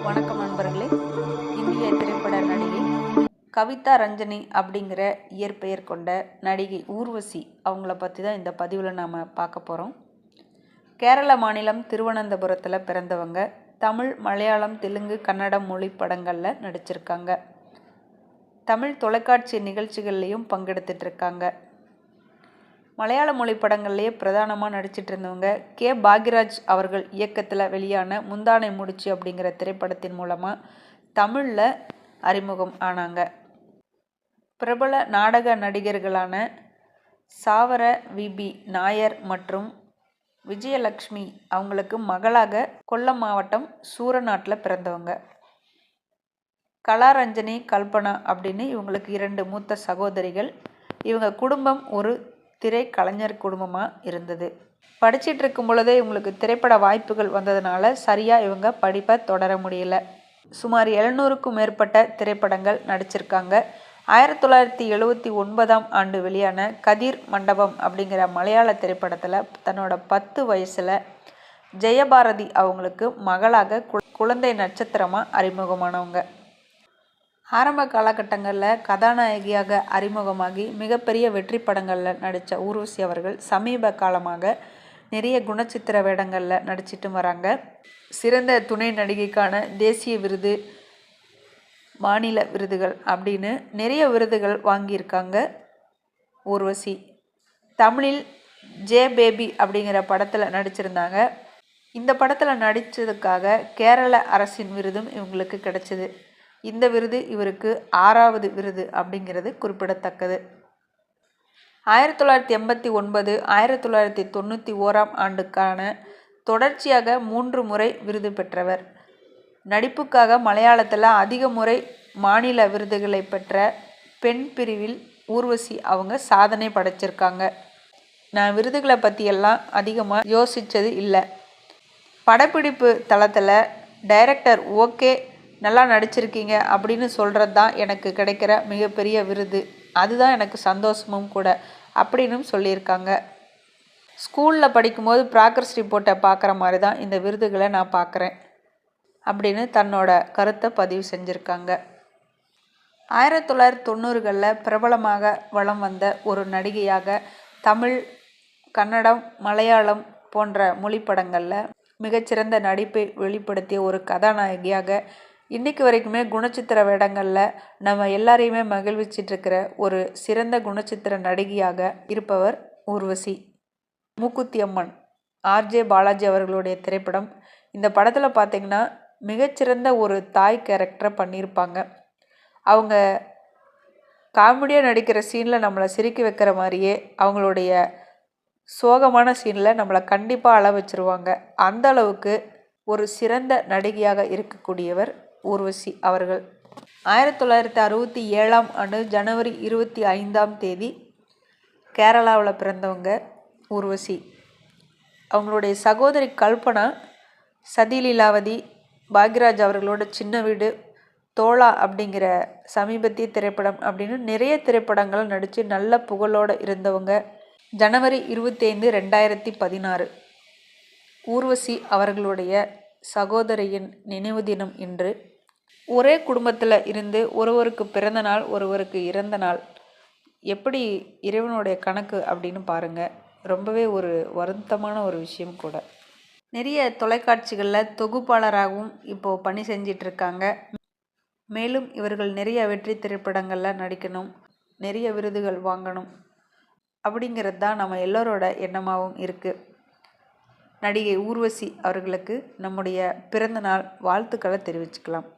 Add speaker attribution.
Speaker 1: வணக்கம் நண்பர்களே. இந்திய திரைப்பட நடிகை கவிதா ரஞ்சனி அப்படிங்கிற இயற்பெயர் கொண்ட நடிகை ஊர்வசி அவங்கள பற்றி தான் இந்த பதிவில் நாம் பார்க்க போகிறோம். கேரள மாநிலம் திருவனந்தபுரத்தில் பிறந்தவங்க. தமிழ், மலையாளம், தெலுங்கு, கன்னடம் மொழி படங்களில் நடிச்சிருக்காங்க. தமிழ் தொலைக்காட்சி நிகழ்ச்சிகள்லேயும் பங்கெடுத்துட்ருக்காங்க. மலையாள மொழி படங்கள்லேயே பிரதானமாக நடிச்சிட்டு இருந்தவங்க. கே. பாக்யராஜ் அவர்கள் இயக்கத்தில் வெளியான முந்தானை முடிச்சு அப்படிங்கிற திரைப்படத்தின் மூலமாக தமிழில் அறிமுகம் ஆனாங்க. பிரபல நாடக நடிகர்களான சாவர வி.பி. நாயர் மற்றும் விஜயலட்சுமி அவங்களுக்கு மகளாக கொல்லம் மாவட்டம் சூரநாட்டில் பிறந்தவங்க. கலாரஞ்சனி, கல்பனா அப்படின்னு இவங்களுக்கு 2 மூத்த சகோதரிகள். இவங்க குடும்பம் ஒரு திரை கலைஞர் குடும்பமாக இருந்தது. படிச்சிட்டு இருக்கும் பொழுதே இவங்களுக்கு திரைப்பட வாய்ப்புகள் வந்ததுனால சரியாக இவங்க படிப்பை தொடர முடியல. சுமார் 700க்கும் மேற்பட்ட திரைப்படங்கள் நடிச்சிருக்காங்க. 1979ஆம் ஆண்டு வெளியான கதிர் மண்டபம் அப்படிங்கிற மலையாள திரைப்படத்தில் தன்னோட 10 வயசில் ஜெயபாரதி அவங்களுக்கு மகளாக குழந்தை நட்சத்திரமாக அறிமுகமானவங்க. ஆரம்ப காலகட்டங்களில் கதாநாயகியாக அறிமுகமாகி மிகப்பெரிய வெற்றி படங்களில் நடித்த ஊர்வசி அவர்கள் சமீப காலமாக நிறைய குணச்சித்திர வேடங்களில் நடிச்சிட்டு வராங்க. சிறந்த துணை நடிகைக்கான தேசிய விருது, மாநில விருதுகள் அப்படின்னு நிறைய விருதுகள் வாங்கியிருக்காங்க ஊர்வசி. தமிழில் ஜே பேபி அப்படிங்கிற படத்தில் நடிச்சிருந்தாங்க. இந்த படத்தில் நடித்ததுக்காக கேரள அரசின் விருதும் இவங்களுக்கு கிடைச்சிது. இந்த விருது இவருக்கு 6வது விருது அப்படிங்கிறது குறிப்பிடத்தக்கது. 1989, 1991ஆம் ஆண்டுக்கான தொடர்ச்சியாக 3 முறை விருது பெற்றவர். நடிப்புக்காக மலையாளத்தில் அதிக முறை மாநில விருதுகளை பெற்ற பெண் பிரிவில் ஊர்வசி அவங்க சாதனை படைச்சிருக்காங்க. நான் விருதுகளை பற்றியெல்லாம் அதிகமாக யோசித்தது இல்லை. படப்பிடிப்பு தளத்தில் டைரக்டர் ஓகே நல்லா நடிச்சிருக்கீங்க அப்படின்னு சொல்கிறது தான் எனக்கு கிடைக்கிற மிகப்பெரிய விருது, அதுதான் எனக்கு சந்தோஷமும் கூட அப்படின்னு சொல்லியிருக்காங்க. ஸ்கூலில் படிக்கும்போது ப்ராக்ரஸ் ரிப்போர்ட்டை பார்க்குற மாதிரி தான் இந்த விருதுகளை நான் பார்க்குறேன் அப்படின்னு தன்னோட கருத்தை பதிவு செஞ்சுருக்காங்க. 1990களில் பிரபலமாக வலம் வந்த ஒரு நடிகையாக தமிழ், கன்னடம், மலையாளம் போன்ற மொழி படங்களில் மிகச்சிறந்த நடிப்பை வெளிப்படுத்திய ஒரு கதாநாயகியாக இன்றைக்கு வரைக்குமே குணச்சித்திர வேடங்களில் நம்ம எல்லாரையுமே மகிழ்விச்சிட்ருக்கிற ஒரு சிறந்த குணச்சித்திர நடிகையாக இருப்பவர் ஊர்வசி. மூக்குத்தி அம்மன், ஆர்.ஜே. பாலாஜி அவர்களுடைய திரைப்படம். இந்த படத்தில் பார்த்திங்கன்னா மிகச்சிறந்த ஒரு தாய் கேரக்டரை பண்ணியிருப்பாங்க. அவங்க காமெடியாக நடிக்கிற சீனில் நம்மளை சிரிக்க வைக்கிற மாதிரியே அவங்களுடைய சோகமான சீனில் நம்மளை கண்டிப்பாக அழ வச்சுருவாங்க. அந்த அளவுக்கு ஒரு சிறந்த நடிகையாக இருக்கக்கூடியவர் ஊர்வசி அவர்கள். 1967ஆம் ஆண்டு ஜனவரி 25ஆம் தேதி கேரளாவில் பிறந்தவங்க ஊர்வசி. அவங்களுடைய சகோதரி கல்பனா சதி லீலாவதி, பாக்யராஜ் அவர்களோட சின்ன வீடு, தோழா அப்படிங்கிற சமீபத்திய திரைப்படம் அப்படின்னு நிறைய திரைப்படங்கள் நடித்து நல்ல புகழோடு இருந்தவங்க. ஜனவரி 25, 2016 ஊர்வசி அவர்களுடைய சகோதரியின் நினைவு தினம் இன்று. ஒரே குடும்பத்தில் இருந்து ஒருவருக்கு பிறந்த நாள், ஒருவருக்கு இறந்த நாள், எப்படி இறைவனுடைய கணக்கு அப்படின்னு பாருங்கள். ரொம்பவே ஒரு வருத்தமான ஒரு விஷயம் கூட. நிறைய தொலைக்காட்சிகளில் தொகுப்பாளராகவும் இப்போது பணி செஞ்சிட்ருக்காங்க. மேலும் இவர்கள் நிறைய வெற்றி திரைப்படங்களில் நடிக்கணும், நிறைய விருதுகள் வாங்கணும் அப்படிங்கிறது தான் நம்ம எல்லோரோட எண்ணமாகவும் இருக்குது. நடிகை ஊர்வசி அவர்களுக்கு நம்முடைய பிறந்த நாள் வாழ்த்துக்களை தெரிவிச்சுக்கலாம்.